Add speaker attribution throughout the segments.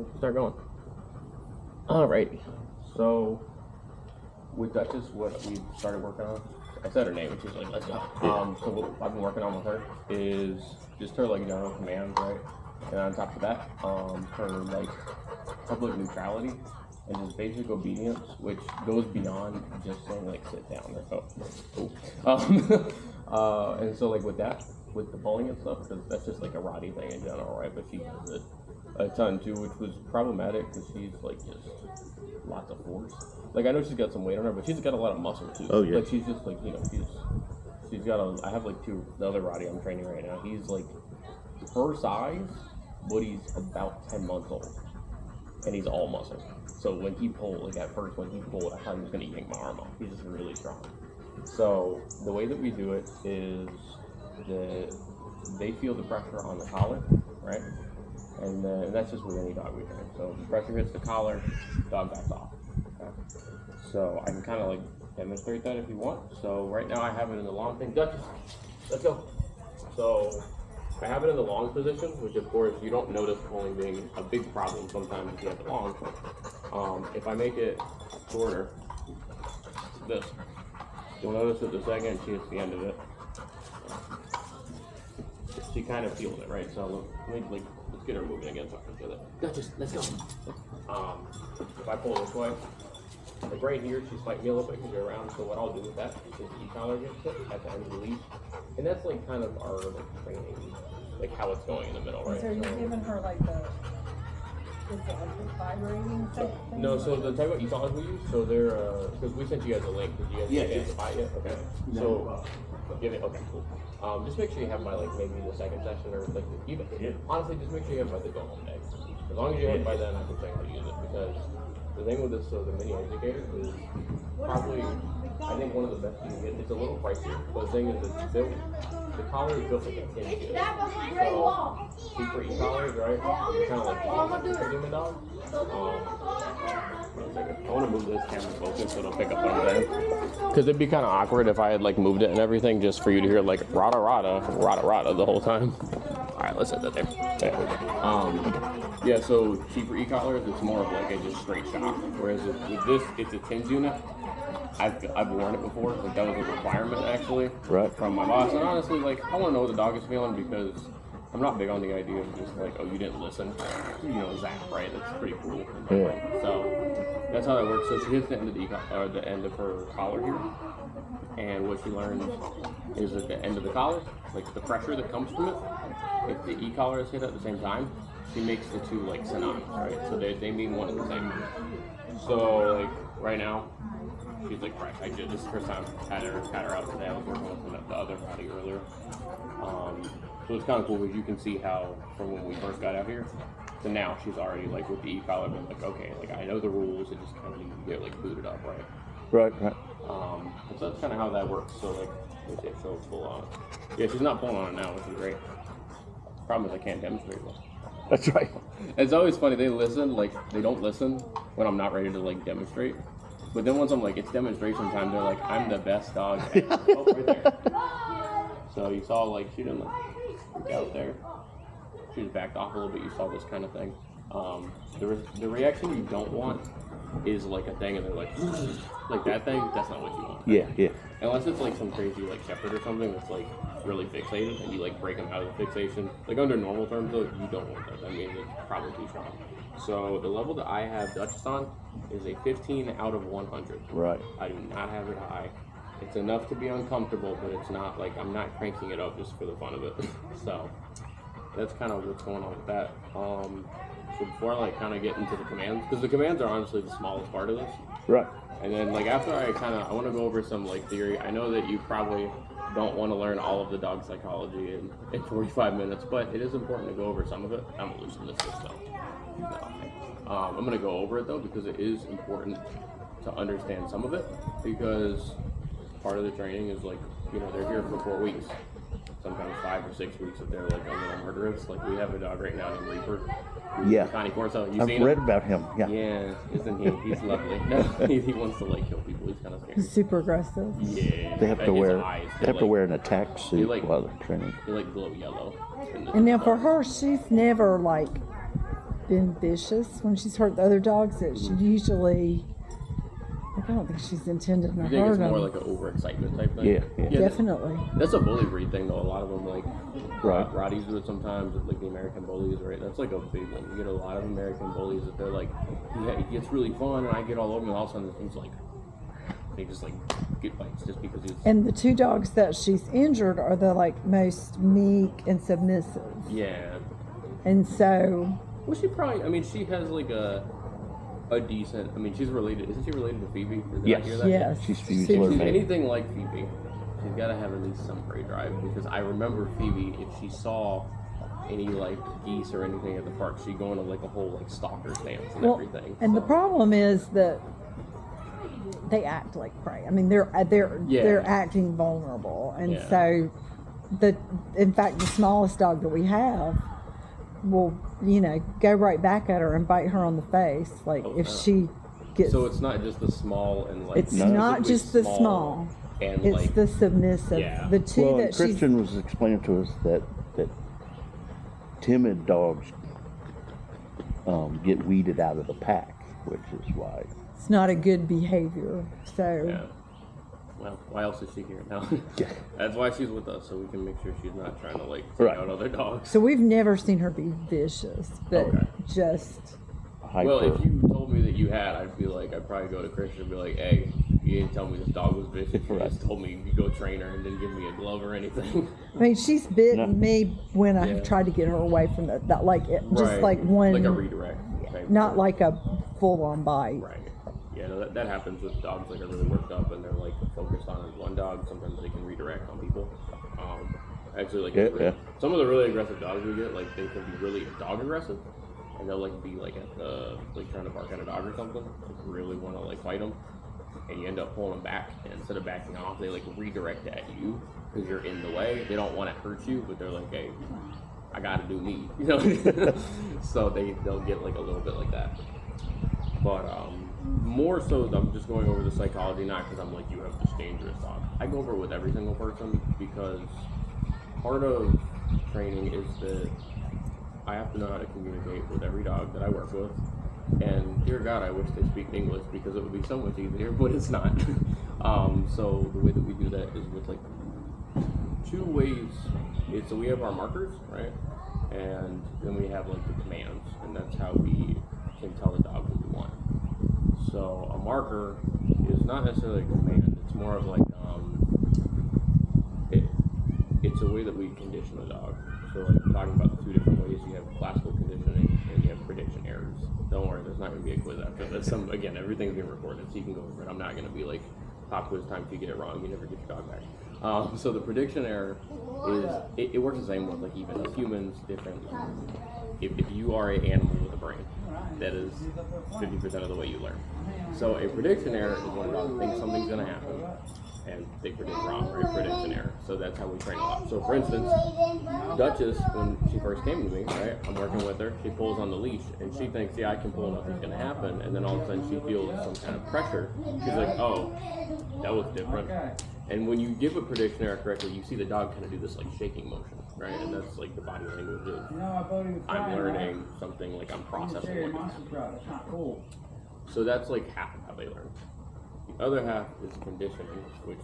Speaker 1: let's start going. Alright, so with Dutchess, what we started working on, I said her name, and she's like, let's go. So what I've been working on with her is just her like general commands, right? And on top of that, her like public neutrality and just basic obedience, which goes beyond just saying like sit down or and so like with that, with the pulling and stuff, because that's just like a Roddy thing in general, right? But she does it a ton too, which was problematic because she's like just lots of force. Like I know she's got some weight on her, but she's got a lot of muscle too.
Speaker 2: Oh yeah.
Speaker 1: Like she's just like, you know, she's got a. I have like the other Roddy I'm training right now. He's like her size, but he's about 10 months old, and he's all muscle. So when he pulled, like at first when he pulled, I thought he was gonna yank my arm off. He's just really strong. So the way that we do it is they feel the pressure on the collar, right? And that's just with any dog we train. So the pressure hits the collar, dog backs off. Okay? So I can kind of like demonstrate that if you want. So right now I have it in the long thing. Dutchess, let's go. So I have it in the long position, which of course you don't notice pulling being a big problem sometimes if you have it long. If I make it shorter, this, you'll notice that the second she hits the end of it, she kind of feels it, right? So let's get her moving again so I can feel it. Dutchess, let's go. If I pull this way, like right here, she's fighting me a little bit because you're around. So what I'll do with that is the e-collar gets hit at the end of the leash, and that's like kind of our like training, like how it's going in the middle, right?
Speaker 3: So you're giving her like the vibrating thing?
Speaker 1: No, so the type of e-collars we use, so they're because we sent you guys a link. Did you guys get to buy it yet? Okay. So give it. Okay, cool. Just make sure you have by like maybe the second session or like even honestly, just make sure you have by the go home day. As long as you have it by then, I can tell you how to use it because the thing with this, so the mini educator is probably I think one of the best you can get. It's a little pricier, but the thing is it's built. The collar is built like a tin shield. So cheaper e-collars, right? You're kind of like the dog. I want to move this camera closer so it'll pick up what I'm saying. Because it'd be kind of awkward if I had like moved it and everything just for you to hear like rada rada rada rada the whole time. All right, let's set that there. Yeah, so cheaper e-collars, it's more of like a just straight shock. Whereas with this, it's a tins unit. I've worn it before. Like that was a requirement actually,
Speaker 2: right,
Speaker 1: from my boss. And honestly, like I want to know what the dog is feeling because I'm not big on the idea of just like, oh, you didn't listen, you know, zap, right? That's pretty cool.
Speaker 2: Yeah.
Speaker 1: So that's how that works. So she hits the end of the end of her collar here, and what she learns is at the end of the collar, like the pressure that comes from it. If the e-collar is hit at the same time, she makes the two like synonymous, right? So they mean one and the same. So like right now, she's like fresh. This is the first time I had her out today. I was working with the other Roddy earlier. So it's kind of cool because you can see how from when we first got out here to now she's already like with the e-collar, but like okay, like I know the rules. It just kind of needs to get like booted up, right?
Speaker 2: Right.
Speaker 1: So that's kind of how that works. So like, let's see, so full on. Yeah, she's not pulling on it now, which is great. Problem is I can't demonstrate it.
Speaker 2: That's right.
Speaker 1: It's always funny. They listen, like they don't listen when I'm not ready to like demonstrate. But then once I'm like, it's demonstration time, they're like, I'm the best dog ever. Oh, right there. So you saw like she didn't like freak out there. She just backed off a little bit. You saw this kind of thing. The reaction you don't want is like a thing, and they're like that thing. That's not what you want.
Speaker 2: Yeah.
Speaker 1: Unless it's like some crazy like shepherd or something that's like really fixated, and you like break them out of the fixation. Like under normal terms, though, you don't want that. I mean, it's probably too strong. So the level that I have Dutchess on is a 15 out of 100.
Speaker 2: Right.
Speaker 1: I do not have it high. It's enough to be uncomfortable, but it's not like I'm not cranking it up just for the fun of it. So that's kind of what's going on with that. So before I like kind of get into the commands, because the commands are honestly the smallest part of this.
Speaker 2: Right.
Speaker 1: And then like after I want to go over some like theory. I know that you probably don't want to learn all of the dog psychology in 45 minutes, but it is important to go over some of it. I'm gonna loosen this so. No. I'm going to go over it though because it is important to understand some of it because part of the training is like, you know, they're here for 4 weeks, sometimes 5 or 6 weeks if they're like a little murderous. Like we have a dog right now named Reaper.
Speaker 2: Yeah.
Speaker 1: Connie Corso.
Speaker 2: I've read about him. Yeah.
Speaker 1: Yeah, isn't he? He's lovely. No, he wants to like kill people. He's kind of scary.
Speaker 3: He's super aggressive.
Speaker 1: Yeah.
Speaker 2: They have to wear. They have to wear an attack suit
Speaker 1: like,
Speaker 2: while they're training.
Speaker 1: They like glow yellow.
Speaker 3: And now for her, she's never like been vicious when she's hurt the other dogs. That she usually, like, I don't think she's intended to
Speaker 1: You think
Speaker 3: hurt
Speaker 1: it's more
Speaker 3: them.
Speaker 1: like an overexcitement type thing?
Speaker 2: Yeah.
Speaker 3: Definitely.
Speaker 1: That's a bully breed thing, though. A lot of them, like,
Speaker 2: Right.
Speaker 1: Rotties do it sometimes, like the American bullies, right? That's like a big one. You get a lot of American bullies that they're like, he gets really fun, and I get all over him, and all of a sudden he's like, they just like get bites just because he's.
Speaker 3: And the 2 dogs that she's injured are the like most meek and submissive.
Speaker 1: Yeah.
Speaker 3: And so,
Speaker 1: Well, she probably. I mean, she has like a decent. I mean, she's related. Isn't she related to Phoebe? Or did I
Speaker 2: Yes.
Speaker 1: hear that?
Speaker 3: yes,
Speaker 2: She's Phoebe's
Speaker 3: she-
Speaker 2: little
Speaker 1: She's
Speaker 2: mate.
Speaker 1: anything like Phoebe, she's got to have at least some prey drive, because I remember Phoebe, if she saw any like geese or anything at the park, she'd go into like a whole like stalker stance and
Speaker 3: Well,
Speaker 1: everything.
Speaker 3: and the
Speaker 1: So,
Speaker 3: problem is that they act like prey. I mean, they're acting vulnerable, and
Speaker 1: Yeah.
Speaker 3: so in fact, the smallest dog that we have will, go right back at her and bite her on the face, like
Speaker 1: Oh,
Speaker 3: if
Speaker 1: wow.
Speaker 3: she gets.
Speaker 1: So it's not just the small and like.
Speaker 3: It's
Speaker 2: No.
Speaker 3: not
Speaker 1: specifically
Speaker 3: just the small.
Speaker 1: and
Speaker 3: It's
Speaker 1: like
Speaker 3: the submissive.
Speaker 1: Yeah.
Speaker 3: The two
Speaker 2: Well,
Speaker 3: that
Speaker 2: and
Speaker 3: she's.
Speaker 2: Christian was explaining to us that timid dogs get weeded out of the pack, which is why.
Speaker 3: It's not a good behavior. So.
Speaker 1: Yeah. Well, why else is she here now?
Speaker 2: Yeah.
Speaker 1: That's why she's with us, so we can make sure she's not trying to like take
Speaker 2: Right.
Speaker 1: out other dogs.
Speaker 3: So we've never seen her be vicious, but
Speaker 1: Okay.
Speaker 3: just.
Speaker 2: Hyper.
Speaker 1: Well, if you told me that you had, I'd probably go to Christian and be like, hey, you didn't tell me this dog was vicious. You
Speaker 2: Right.
Speaker 1: just told me you go train her and didn't give me a glove or anything.
Speaker 3: I mean, she's bitten
Speaker 2: No.
Speaker 3: me when I
Speaker 1: Yeah.
Speaker 3: have tried to get her away from that like just
Speaker 1: Right.
Speaker 3: like one,
Speaker 1: Like a redirect. type
Speaker 3: not
Speaker 1: thing.
Speaker 3: like a full-on bite.
Speaker 1: Right. Yeah, no, that happens with dogs that are really worked up and they're like focused on one dog. Sometimes they can redirect on people. Actually, like
Speaker 2: Yeah.
Speaker 1: some of the really aggressive dogs we get, like they can be really dog aggressive, and they'll like be like at the like trying to bark at a dog or something. Like really want to like fight them, and you end up pulling them back. And instead of backing off, they like redirect at you because you're in the way. They don't want to hurt you, but they're like, hey, I gotta do me, So they'll get like a little bit like that. But more so, I'm just going over the psychology, not because I'm like, you have this dangerous dog. I go over it with every single person because part of training is that I have to know how to communicate with every dog that I work with. And dear God, I wish they speak English because it would be so much easier, but it's not. So the way that we do that is with like 2 ways. So we have our markers, right? And then we have like the commands, and that's how we can tell the dog what we want. So a marker is not necessarily a command. It's more of like it's a way that we condition the dog. So like talking about the 2 different ways, you have classical conditioning and you have prediction errors. Don't worry, there's not going to be a quiz after this. Again, everything's being recorded, so you can go over it. I'm not going to be like pop quiz time. If you get it wrong, you never get your dog back. So the prediction error is it works the same with like even humans, different. If you are an animal with a brain, that is 50% of the way you learn. So a prediction error is when a dog thinks something's going to happen and they predict wrong, right? Prediction error. So that's how we train a lot. So for instance, Dutchess, when she first came to me, right, I'm working with her, she pulls on the leash and she thinks, yeah, I can pull, nothing's going to happen. And then all of a sudden she feels some kind of pressure. She's like, oh, that was different. And when you give a prediction error correctly, you see the dog kind of do this like shaking motion, right? And that's like the body language of I'm learning something, like I'm processing what just happened. So that's like half of how they learn. The other half is conditioning, which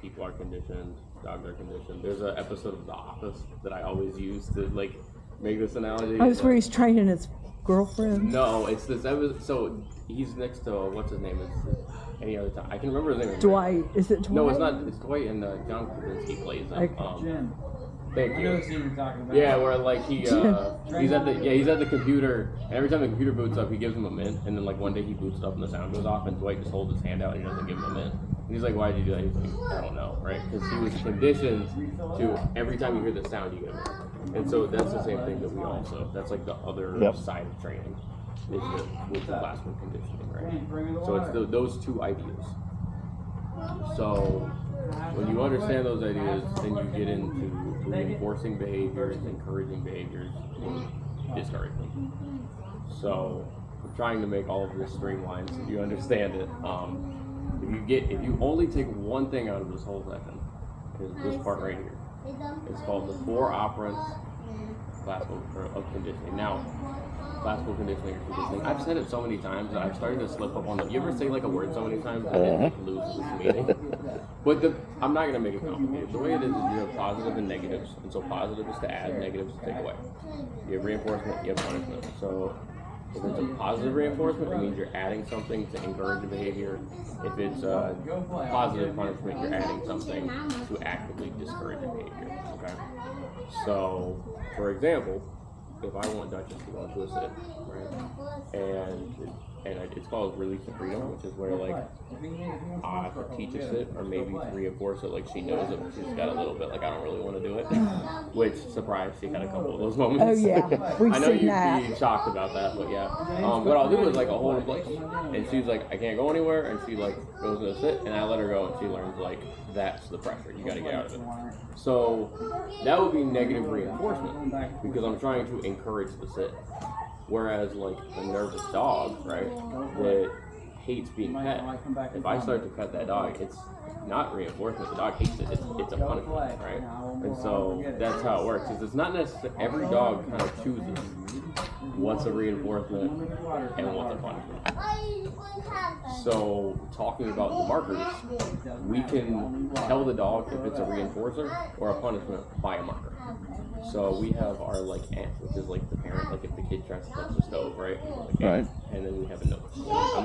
Speaker 1: people are conditioned, dogs are conditioned. There's an episode of The Office that I always use to like make this analogy.
Speaker 3: Oh, it's where he's training his girlfriend.
Speaker 1: No, it's this episode. So he's next to what's his name? It's any other time. I can remember his name.
Speaker 3: Dwight. Is it Dwight?
Speaker 1: No, it's not. It's Dwight and John Krasinski plays him.
Speaker 3: Okay.
Speaker 1: Thank
Speaker 4: I know
Speaker 1: you.
Speaker 4: the scene you're talking about.
Speaker 1: Yeah, where like he's at the computer, and every time the computer boots up, he gives him a mint, and then like one day he boots it up and the sound goes off, and Dwight just holds his hand out and he doesn't give him a mint. And he's like, "Why did you do that?" He's like, "I don't know, right?" Because he was conditioned to every time you hear the sound, you get a mint. And so that's the same thing that we also. That's like the other side of training, is with the classical conditioning, right? So it's those 2 ideas. So when you understand those ideas, then you get into reinforcing behaviors, encouraging behaviors, and discouraging. So I'm trying to make all of this streamlined so you understand it. If you only take one thing out of this whole session, is this part right here. It's called the 4 operants classical of conditioning. Now, classical conditioning or conditioning. I've said it so many times that I've started to slip up on them. You ever say like a word so many times that it like loses its meaning? But I'm not gonna make it complicated. The way it is you have positive and negatives, and so positive is to add, negative is to take away. You have reinforcement, you have punishment. So if it's a positive reinforcement, it means you're adding something to encourage the behavior. If it's a positive punishment, you're adding something to actively discourage the behavior. Okay. So, for example, if I want Dutchess to go into a sit, right, and it's called release of freedom, which is where like I teach a sit or maybe reinforce it, like she knows it, but she's got a little bit like I don't really want to do it, which surprised she had a couple of those moments.
Speaker 3: Oh yeah, we've
Speaker 1: I know
Speaker 3: seen
Speaker 1: you'd
Speaker 3: that.
Speaker 1: be shocked about that, but yeah. What I'll do is like a hold in place, and she's like I can't go anywhere, and she like goes to a sit, and I let her go, and she learns like that's the pressure, you got to get out of it. So that would be negative reinforcement because I'm trying to encourage the sit. Whereas like a nervous dog, right, that hates being pet, if I start to pet that dog, it's not reinforcement, the dog hates it, it's a punishment, right? And so that's how it works, is it's not necessarily, every dog kind of chooses what's a reinforcement and what's a punishment. So talking about the markers, we can tell the dog if it's a reinforcer or a punishment by a marker. So we have our like ant, which is like the parent, like if the kid tries to touch the stove, right? Like
Speaker 2: Right.
Speaker 1: And then we have a note.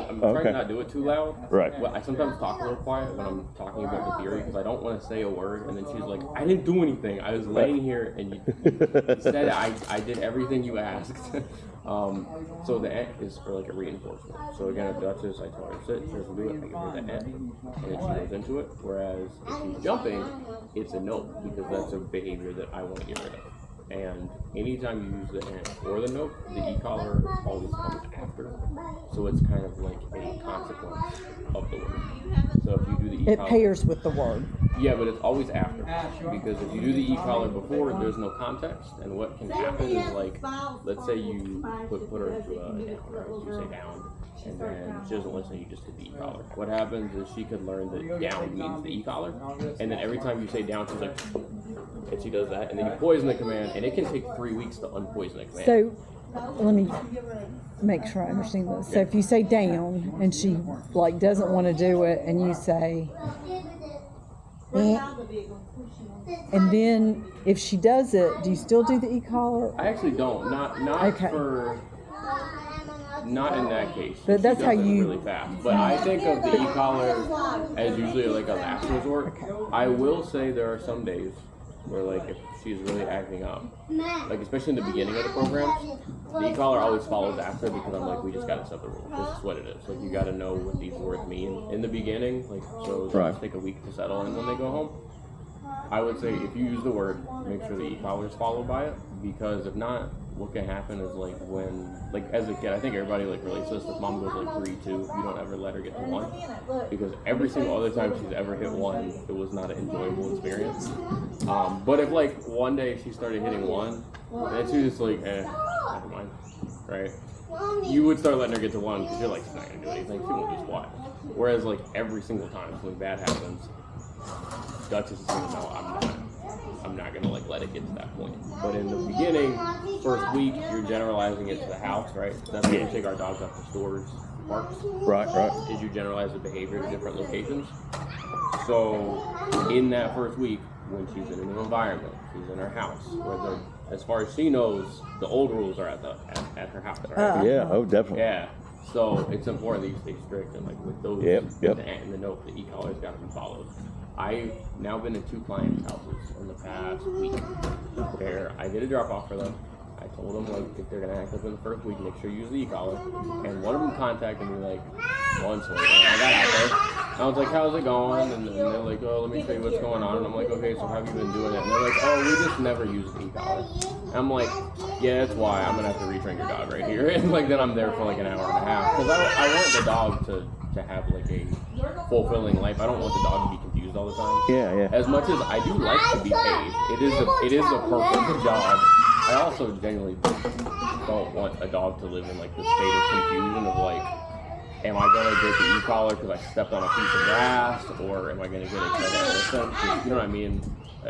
Speaker 1: I'm trying to not do it too loud.
Speaker 2: Right.
Speaker 1: Well, I sometimes talk a little quiet when I'm talking about the theory because I don't want to say a word and then she's like, I didn't do anything. I was laying here and you said I did everything you asked. So the ant is for like a reinforcement. So again, if Dutchess, I tell her sit, she doesn't do it, I give her the ant, and then she goes into it. Whereas if she's jumping, it's a note because that's a behavior that I want to get rid of. And anytime you use the ant or the note, the e-collar always comes after. So it's kind of like a consequence of the word. So if you do the
Speaker 3: It
Speaker 1: e-collar,
Speaker 3: pairs with the word.
Speaker 1: yeah, but it's always after. Because if you do the e-collar before, there's no context. And what can happen is like, let's say you put her into a down, right? You say down, and then she doesn't listen, you just hit the e-collar. What happens is she could learn that down means the e-collar, and then every time you say down, she's like, and she does that, and then you poison the command, and it can take 3 weeks to unpoison the command.
Speaker 3: So let me make sure I understand this. So if you say down and she like doesn't want to do it, and you say, and then if she does it, do you still do the e-collar?
Speaker 1: I actually don't. Not
Speaker 3: Okay.
Speaker 1: for. Not in that case.
Speaker 3: But
Speaker 1: She
Speaker 3: that's how
Speaker 1: does it
Speaker 3: you-
Speaker 1: really fast. But I think of the e-collar as usually like a last resort. I will say there are some days where like if she's really acting up, like especially in the beginning of the program, the e-collar always follows after because I'm like, we just gotta set the rule. This is what it is. Like you gotta know what these words mean in the beginning. Like so
Speaker 2: Right.
Speaker 1: just take a week to settle in when they go home. I would say if you use the word, make sure the e-collar is followed by it, because if not, what can happen is like when, like as a kid, I think everybody like relates to this, if mom goes like 3-2, you don't ever let her get to 1, because every single other time she's ever hit 1, it was not an enjoyable experience. But if like one day she started hitting 1, and she was just like, never mind, right? You would start letting her get to 1 because you're like, she's not gonna do anything, she won't do squat. Whereas like every single time something bad happens, Dutchess is gonna know I'm not gonna like let it get to that point. But in the beginning, first week, you're generalizing it to the house, right? That's why we take our dogs out to stores, parks.
Speaker 2: Right.
Speaker 1: Is you generalize the behavior to different locations. So in that first week, when she's in a new environment, she's in her house, where as far as she knows, the old rules are at her house, right?
Speaker 2: Yeah. Oh, definitely.
Speaker 1: Yeah. So it's important that you stay strict and like with those
Speaker 2: Yep.
Speaker 1: and the note, the e-collar's got to be followed. I've now been to 2 clients' houses in the past week where I did a drop off for them. I told them like if they're gonna act up in the first week, make sure you use the e-collar. And one of them contacted me like once when I got out there. I was like, how's it going? And then they're like, oh, let me show you what's going on. And I'm like, okay, so how have you been doing it? And they're like, oh, we just never use the e-collar. And I'm like, yeah, that's why I'm gonna have to retrain your dog right here. And like then I'm there for like an hour and a half because I want the dog to have like a fulfilling life. I don't want the dog to be confused all the time.
Speaker 2: Yeah.
Speaker 1: As much as I do like to be paid, it is a purpose job. I also genuinely don't want a dog to live in like this state of confusion of like, am I gonna get the e-collar because I stepped on a piece of grass, or am I gonna get it because I listened? You know what I mean?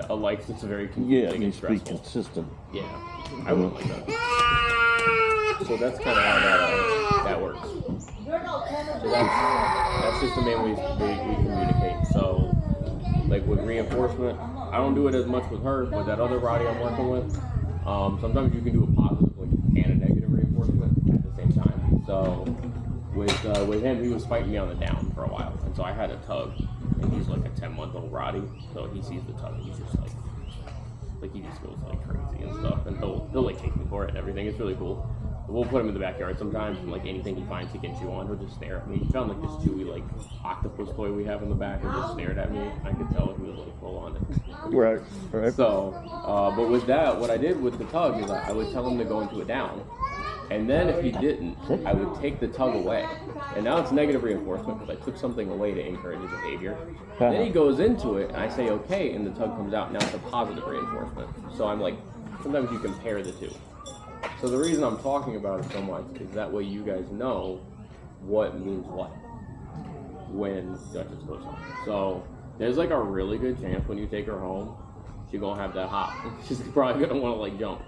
Speaker 1: A life that's very confusing
Speaker 2: Yeah, it
Speaker 1: and
Speaker 2: needs to be
Speaker 1: stressful.
Speaker 2: consistent.
Speaker 1: Yeah, I wouldn't like that. So that's kind of how that works. So that's just the main way we communicate. So like with reinforcement, I don't do it as much with her, but that other Roddy I'm working with, sometimes you can do a positive and a negative reinforcement at the same time. So with him, he was fighting me on the down for a while, and so I had a tug, and he's like a 10-month-old Roddy, so he sees the tug and he's just like he just goes like crazy and stuff, and he'll like take me for it and everything. It's really cool. We'll put him in the backyard sometimes, and like anything he finds he can chew on, he'll just stare at me. He found like this chewy like octopus toy we have in the back and just stared at me. I could tell he was like full on it.
Speaker 2: Right.
Speaker 1: So, but with that, what I did with the tug is I would tell him to go into a down. And then if he didn't, I would take the tug away. And now it's negative reinforcement because I took something away to encourage his behavior. Then he goes into it, and I say, okay, and the tug comes out. Now it's a positive reinforcement. So I'm like, sometimes you compare the two. So the reason I'm talking about it so much is that way you guys know what means what when Dutchess goes home. So there's like a really good chance when you take her home, she's gonna have that hop. She's probably gonna want to like jump.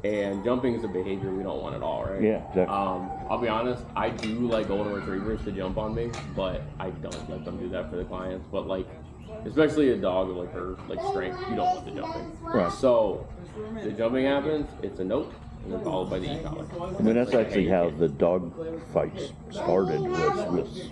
Speaker 1: And jumping is a behavior we don't want at all, right?
Speaker 2: Yeah, exactly.
Speaker 1: I'll be honest, I do like golden retrievers to jump on me, but I don't let them do that for the clients. But like, especially a dog of like her like strength, you don't want the jumping.
Speaker 2: Right.
Speaker 1: So the jumping happens, it's a note, and then followed by the e-collar.
Speaker 2: I mean, that's actually how the dog fights started, was with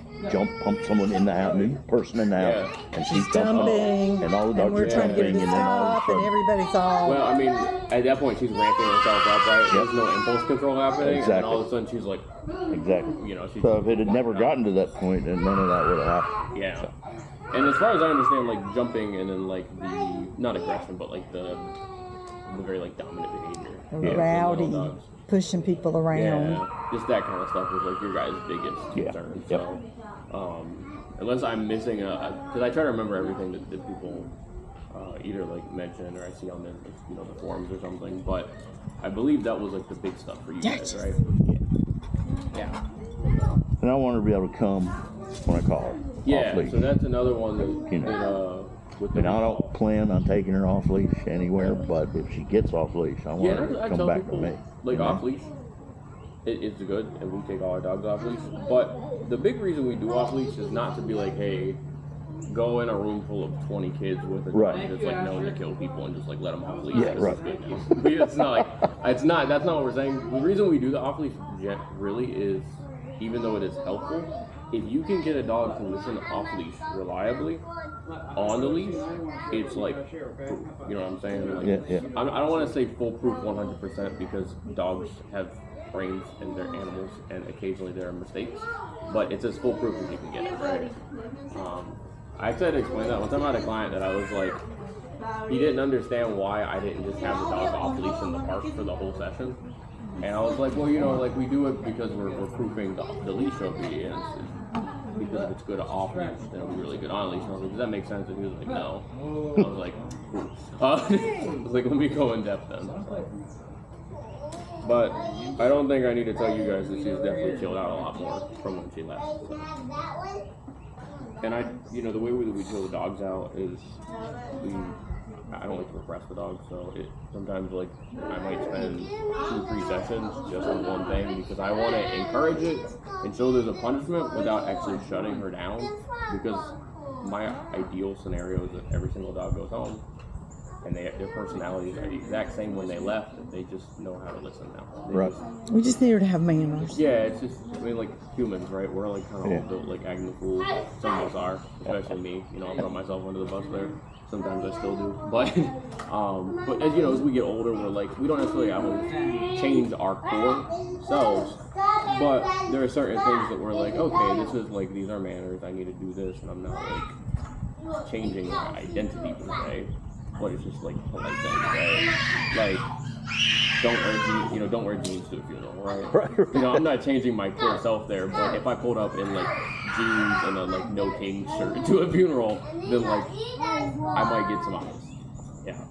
Speaker 2: pump someone in the house, new person in the house, and she's
Speaker 3: jumping,
Speaker 2: and all the dogs
Speaker 3: and we're
Speaker 2: are
Speaker 3: trying to get
Speaker 2: jumping,
Speaker 3: it
Speaker 2: and then all of a
Speaker 3: stop, and
Speaker 2: sudden,
Speaker 3: everybody's all.
Speaker 1: Well, I mean, at that point, she's ramping herself up, right? There's no impulse control happening, and then all of a sudden she's like,
Speaker 2: exactly.
Speaker 1: you know, she's
Speaker 2: So if it had never gotten to that point, then none of that would have happened.
Speaker 1: yeah. So. And as far as I understand, like jumping and then like the not aggression, but like the very like dominant behavior,
Speaker 3: rowdy, pushing people around.
Speaker 1: Yeah, just that kind of stuff is like your guys' biggest concern. So, unless I'm missing because I try to remember everything that people either like mention or I see on the forums or something. But I believe that was like the big stuff for you guys, right? Yeah.
Speaker 2: And I want her to be able to come when I call her.
Speaker 1: Yeah.
Speaker 2: Off leash.
Speaker 1: So that's another one that with the
Speaker 2: And I don't plan on taking her off leash anywhere, but if she gets off leash, I want her to come back to me.
Speaker 1: Like off leash, it's good, and we take all our dogs off leash. But the big reason we do off leash is not to be like, hey, go in a room full of 20 kids with a dog that's like known to kill people and just like let them off leash.
Speaker 2: Yeah, right.
Speaker 1: It's not like that's not what we're saying. The reason we do the off leash really is, even though it is helpful, if you can get a dog to listen off leash reliably on the leash, it's like proof. You know what I'm saying? Like, I don't want to say foolproof 100% because dogs have brains and they're animals and occasionally there are mistakes, but it's as foolproof as you can get it, right? I tried to explain that one time I had a client that I was like, he didn't understand why I didn't just have the dog off leash in the park for the whole session. And I was like, well, like we do it because we're proofing the leash will be, and because if it's good off leash, then it'll be really good on leash. And I was like, does that make sense? And he was like, no. I was like, I was like, let me go in depth then. But I don't think I need to tell you guys that she's definitely chilled out a lot more from when she left. So. And the way we chill the dogs out is I don't like to repress the dog, so sometimes like I might spend 2-3 sessions just on one thing because I want to encourage it and show there's a punishment without actually shutting her down, because my ideal scenario is that every single dog goes home and their personalities are the exact same when they left, and they just know how to listen now.
Speaker 3: We just need her to have manners.
Speaker 1: Yeah, it's just, I mean, like humans, right? We're like kind of all built like acting the fool. Some of us are, especially me. I'll throw myself under the bus there. Sometimes I still do. But as you know, as we get older, we're like, we don't necessarily always change our core selves. But there are certain things that we're like, okay, this is like, these are manners. I need to do this, and I'm not like changing my identity per se. But it's just like polite things, right? Like, don't wear jeans to a funeral, right? I'm not changing my core self there, but if I pulled up in like jeans and a like no king shirt to a funeral, then like I might get some eyes. Yeah.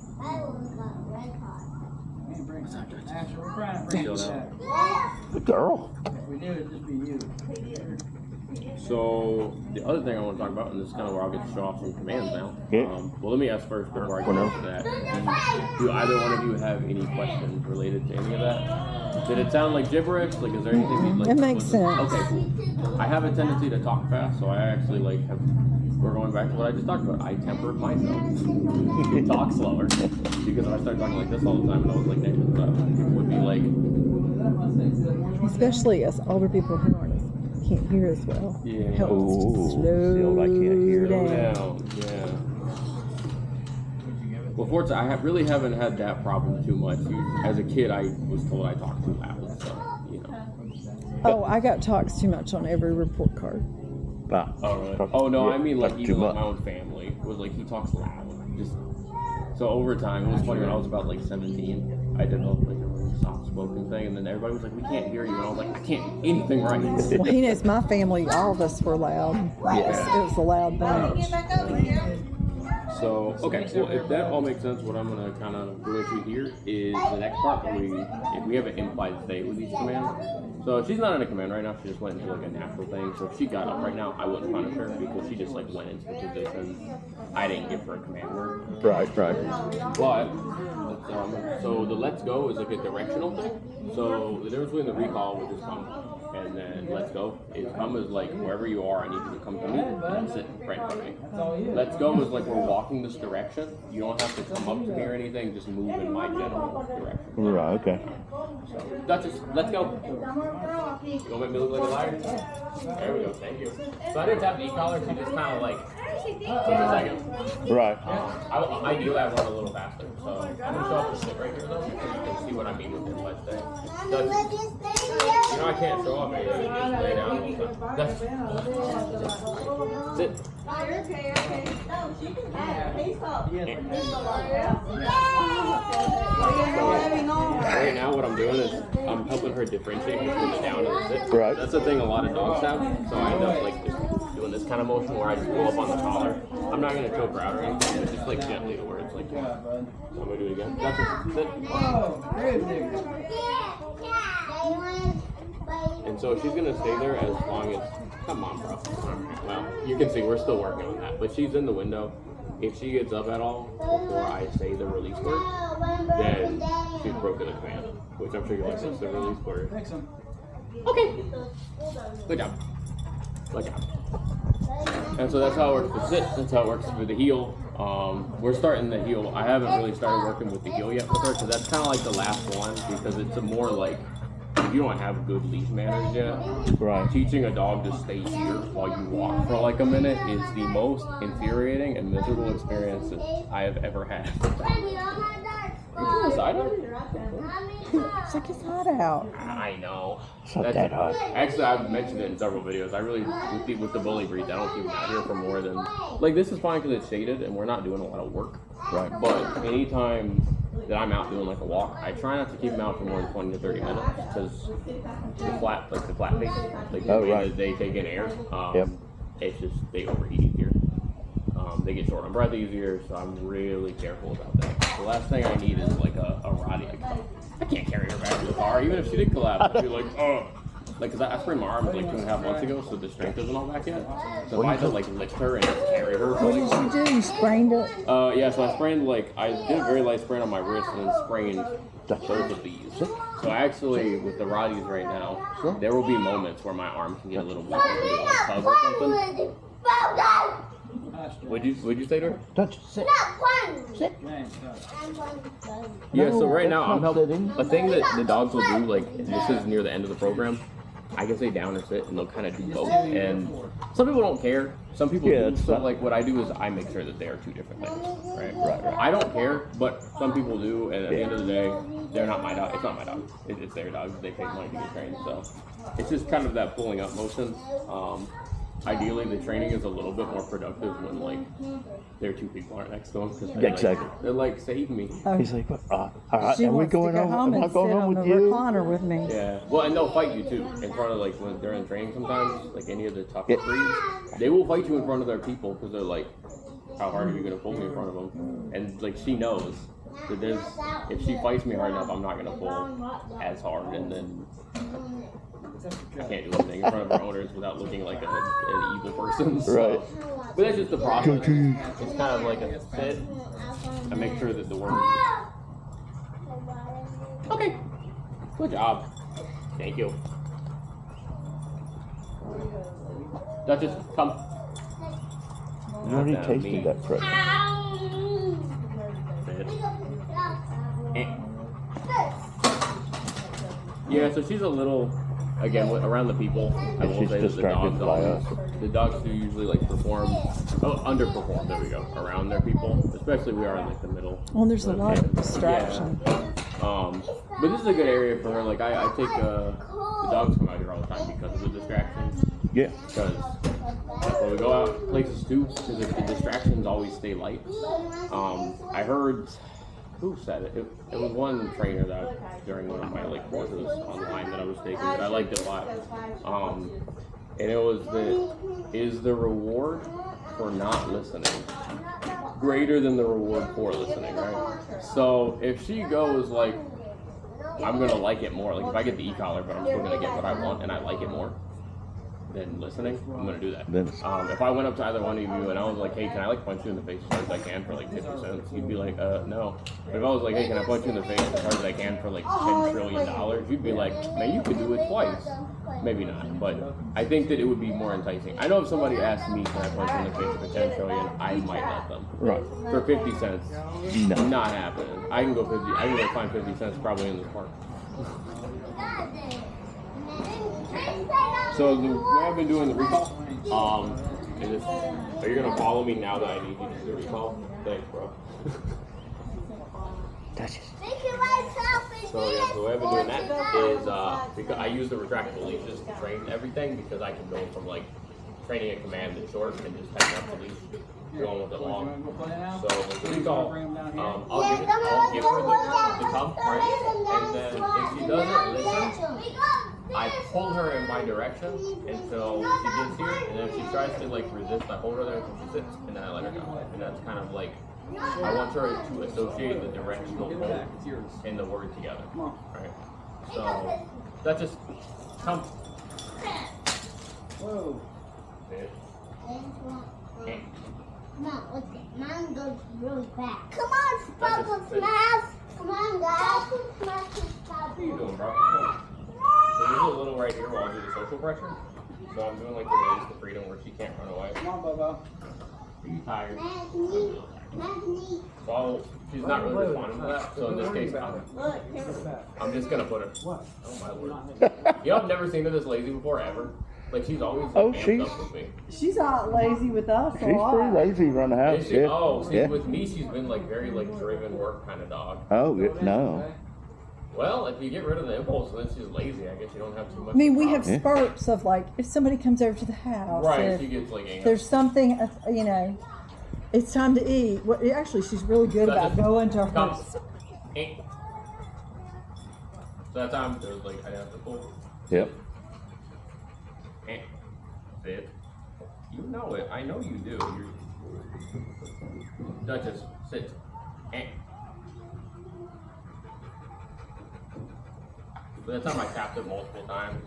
Speaker 2: Good girl.
Speaker 4: We knew it'd just be you.
Speaker 1: So the other thing I want to talk about, and this is kind of where I'll get to show off some commands now.
Speaker 2: Yeah.
Speaker 1: Well, let me ask first before I get into that. Do either one of you have any questions related to any of that? Did it sound like gibberish? Like, is there anything you'd like?
Speaker 3: It makes sense.
Speaker 1: Okay, cool. I have a tendency to talk fast, so I actually like have. We're going back to what I just talked about. I temper myself to talk slower because if I start talking like this all the time, and I was like negative stuff, people would be like.
Speaker 3: Especially us older people who can't hear as well.
Speaker 1: Yeah.
Speaker 3: Helps to
Speaker 2: Still, I can't hear
Speaker 3: down.
Speaker 1: Yeah. Well, fortunately, I really haven't had that problem too much. As a kid, I was told I talked too loud, so you know.
Speaker 3: Oh, I got talks too much on every report card.
Speaker 2: Ah,
Speaker 1: Oh, really? Oh no,
Speaker 2: yeah,
Speaker 1: I mean like
Speaker 2: talk
Speaker 1: even
Speaker 2: too
Speaker 1: like
Speaker 2: much.
Speaker 1: my own family was like he talks loud. Just so over time, it was funny when I was about like 17, I developed like a really soft spoken thing, and then everybody was like, "We can't hear you," and I was like, "I can't do anything right."
Speaker 3: Well, he knows my family, all of us were loud. It was a loud bunch.
Speaker 1: So, okay, well, if that all makes sense, what I'm going to kind of go into here is the next part where we have an implied state with each command. So she's not in a command right now, she just went into like a natural thing. So if she got up right now, I wouldn't punish her because she just like went into the position. I didn't give her a command word.
Speaker 2: Right.
Speaker 1: But, so the let's go is like a directional thing. So the difference between the recall, which is come, and then let's go, is come is like wherever you are, I need you to come to me and sit right in front of me. Let's go is like we're walking this direction. You don't have to come up to me or anything, just move in my general direction.
Speaker 2: Right, okay.
Speaker 1: So, Dutchess, let's go. You don't make me look like a liar? There we go, thank you. So I didn't have the e-collar, she just kind of like, took a second.
Speaker 2: Right.
Speaker 1: Ideally, I run a little faster, so I'm going to show up and sit right here though, so you can see what I mean with this let's stay. You know I can't show up here, just lay down all the time. That's sit. Right now what I'm doing is I'm helping her differentiate between the down and the sit.
Speaker 2: Right.
Speaker 1: That's the thing a lot of dogs have, so I end up like just doing this kind of motion where I just pull up on the collar. I'm not going to choke her out or anything, but just like gently to where it's like, so I'm going to do it again. That's it. Sit. And so she's going to stay there as long as, come on bro. Well, you can see we're still working on that, but she's in the window. If she gets up at all before I say the release word, then she's broken the command, which I'm sure you're like, what's the release word? Okay. Good job. Good job. And so that's how it works for sit, that's how it works for the heel. We're starting the heel. I haven't really started working with the heel yet with her, because that's kind of like the last one, because it's a more like, if you don't have good leash manners yet,
Speaker 2: Right.
Speaker 1: teaching a dog to stay here while you walk for like a minute is the most infuriating and miserable experience that I have ever had. It's
Speaker 3: like it's hot out.
Speaker 1: I know.
Speaker 2: It's not that hot.
Speaker 1: Actually, I've mentioned it in several videos. I really, with the bully breeds, I don't keep them out here for more than, like this is fine because it's shaded and we're not doing a lot of work.
Speaker 2: Right.
Speaker 1: But anytime that I'm out doing like a walk, I try not to keep them out for more than 20 to 30 minutes because the flat face, like the way that they take in air, it's just, they overheat easier. They get short on breath easier, so I'm really careful about that. The last thing I need is like a Roddy. I can't carry her back to the car, even if she did collapse. I'd be like, oh. Like, cause I sprained my arm like 2.5 months ago, so the strength isn't all back yet. So if I just like lift her and just carry her.
Speaker 3: What did you do? You sprained it?
Speaker 1: Yeah, so I sprained I did a very light sprain on my wrist and then sprained both of these. So actually, with the Roddies right now, there will be moments where my arm can get a little weak, like tug or something. Would you say to her?
Speaker 2: Dutch, sit. Sit.
Speaker 1: Yeah, so right now I'm helping. A thing that the dogs will do, like this is near the end of the program, I can say down or sit, and they'll kind of do both. And some people don't care. Some people do. So like what I do is I make sure that they are two different things. Right. I don't care, but some people do. And at the end of the day, they're not my dog. It's not my dog. It's their dog. They pay money to get trained. So it's just kind of that pulling up motion. Ideally, the training is a little bit more productive when like there are two people aren't next to them.
Speaker 2: Exactly.
Speaker 1: They're like, save me.
Speaker 2: He's like, all right,
Speaker 3: She
Speaker 2: are we
Speaker 3: wants
Speaker 2: going
Speaker 3: to go home
Speaker 2: Am I
Speaker 3: and
Speaker 2: going
Speaker 3: sit
Speaker 2: home
Speaker 3: on the
Speaker 2: with you?
Speaker 3: recliner with me.
Speaker 1: Yeah. Well, and they'll fight you too in front of like when they're in training sometimes, like any of the tougher breeds, they will fight you in front of their people because they're like, how hard are you gonna pull me in front of them? And like she knows that if she fights me hard enough, I'm not gonna pull as hard, and then I can't do anything in front of her owners without looking like an evil person. So.
Speaker 2: Right.
Speaker 1: But that's just the process. It's kind of like a sit. I make sure that the word. Okay. Good job. Thank you. Dutchess, come.
Speaker 2: You already tasted that pressure.
Speaker 1: Yeah, so she's a little, again, around the people. I won't
Speaker 2: She's
Speaker 1: say that
Speaker 2: distracted by us.
Speaker 1: the dogs do usually like underperform, there we go, around their people. Especially we are in like the middle.
Speaker 3: Well, there's a lot of distraction.
Speaker 1: Yeah. But this is a good area for her. Like I take, the dogs come out here all the time because of the distractions.
Speaker 2: Yeah.
Speaker 1: Because when we go out places too, because the distractions always stay light. I heard, who said it? It was one trainer that during one of my like courses online that I was taking that I liked it a lot. And it was is the reward for not listening greater than the reward for listening, right? So if she goes like, I'm gonna like it more, like if I get the e-collar but I'm still gonna get what I want and I like it more than listening, I'm gonna do that. If I went up to either one of you and I was like, hey, can I like punch you in the face as hard as I can for like 50 cents? You'd be like, no. But if I was like, hey, can I punch you in the face as hard as I can for like $10 trillion? You'd be like, man, you could do it twice. Maybe not, but I think that it would be more enticing. I know if somebody asked me, can I punch you in the face for 10 trillion, I might let them.
Speaker 2: Right.
Speaker 1: For 50 cents,
Speaker 2: No.
Speaker 1: not happening. I can go find 50 cents probably in the park. So the way I've been doing the recall, is are you gonna follow me now that I need you to do the recall? Thanks, bro.
Speaker 2: Dutchess.
Speaker 1: So yeah, the way I've been doing that is because I use the retractable-leashes to train everything because I can go from like training a command that's short and just heading up the leash, going with it long. So with the recall, I'll give her the cuff, right? And then if she doesn't listen, I pull her in my direction until she gets here, and then if she tries to like resist, I hold her there until she sits, and then I let her go. And that's kind of like, I want her to associate the directional pull and the word together. Right? So that's just come.
Speaker 4: Whoa.
Speaker 1: Okay.
Speaker 5: Mine goes really fast. Come on, Sparkle Smash! Come on, guys.
Speaker 1: What are you doing, bro? So there's a little right here while I do the social pressure. So I'm doing like the release the freedom where she can't run away.
Speaker 4: Come on, Bubba.
Speaker 1: Are you tired?
Speaker 5: Magni.
Speaker 1: So she's not really responding to that. So in this case, I'm just gonna put her.
Speaker 4: What?
Speaker 1: Oh my lord. You know, I've never seen her this lazy before ever. Like she's always amped up with me.
Speaker 3: She's not lazy with us a
Speaker 2: She's
Speaker 3: lot.
Speaker 2: pretty lazy around the house.
Speaker 1: Is she?
Speaker 2: Yeah.
Speaker 1: Oh, see,
Speaker 2: Yeah.
Speaker 1: with me, she's been like very like driven work kind of dog.
Speaker 2: Oh, no.
Speaker 1: Well, if you get rid of the impulse, then she's lazy. I guess you don't have too much.
Speaker 3: I mean, we have
Speaker 2: Yeah.
Speaker 3: spurts of like, if somebody comes over to the house,
Speaker 1: Right,
Speaker 3: if
Speaker 1: she gets like angry.
Speaker 3: there's something, you know, it's time to eat. Well, actually, she's really good
Speaker 1: So
Speaker 3: about
Speaker 1: just
Speaker 3: going to her.
Speaker 1: come. Eh. So that time there was like I have to pull.
Speaker 2: Yep.
Speaker 1: Eh. Sit. You know it. I know you do. Dutchess, sit. Eh. By the time I tapped it multiple times,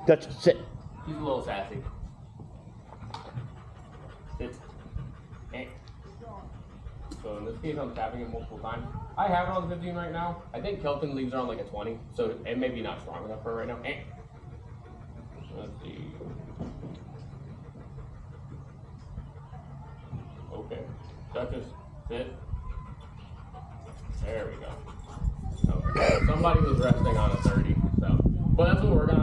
Speaker 2: Dutchess, sit.
Speaker 1: he's a little sassy. Sit. Eh. So in this case, I'm tapping it multiple times. I have it on 15 right now. I think Kelton leaves her on like a 20, so it may be not strong enough for her right now. Eh. Let's see. Okay. Dutchess, sit. There we go. Okay. Somebody was resting on a 30, so. But that's what we're gonna